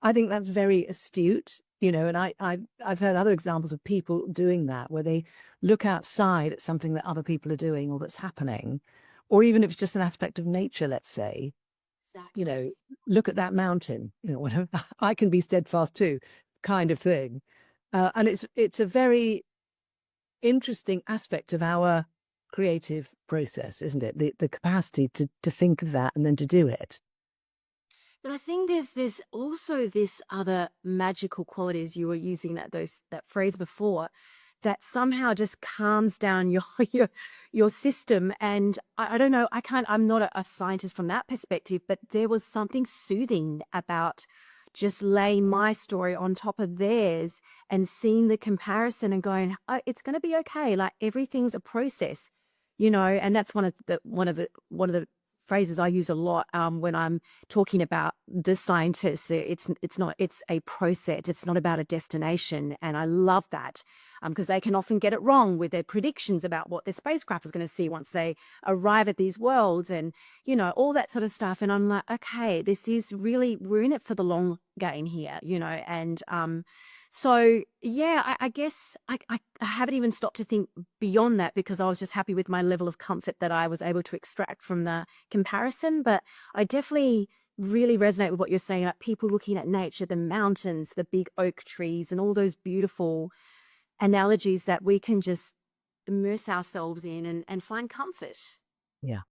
I think that's very astute, and I've heard other examples of people doing that, where they look outside at something that other people are doing or that's happening, or even if it's just an aspect of nature, let's say, you Exactly. know, look at that mountain, whatever, I can be steadfast too, kind of thing. And it's a very interesting aspect of our creative process, isn't it? The capacity to think of that and then to do it. But I think there's also this other magical quality, as you were using that phrase before, that somehow just calms down your your system. And I don't know, I'm not a scientist from that perspective, but there was something soothing about just laying my story on top of theirs and seeing the comparison and going, oh, it's going to be okay. Like everything's a process, and that's one of the phrases I use a lot when I'm talking about the scientists. It's a process. It's not about a destination, and I love that because they can often get it wrong with their predictions about what their spacecraft is going to see once they arrive at these worlds, and all that sort of stuff. And I'm like, okay, this is really, we're in it for the long game here, and so yeah, I guess I haven't even stopped to think beyond that because I was just happy with my level of comfort that I was able to extract from the comparison. But I definitely really resonate with what you're saying about people looking at nature, the mountains, the big oak trees, and all those beautiful analogies that we can just immerse ourselves in and find comfort. Yeah.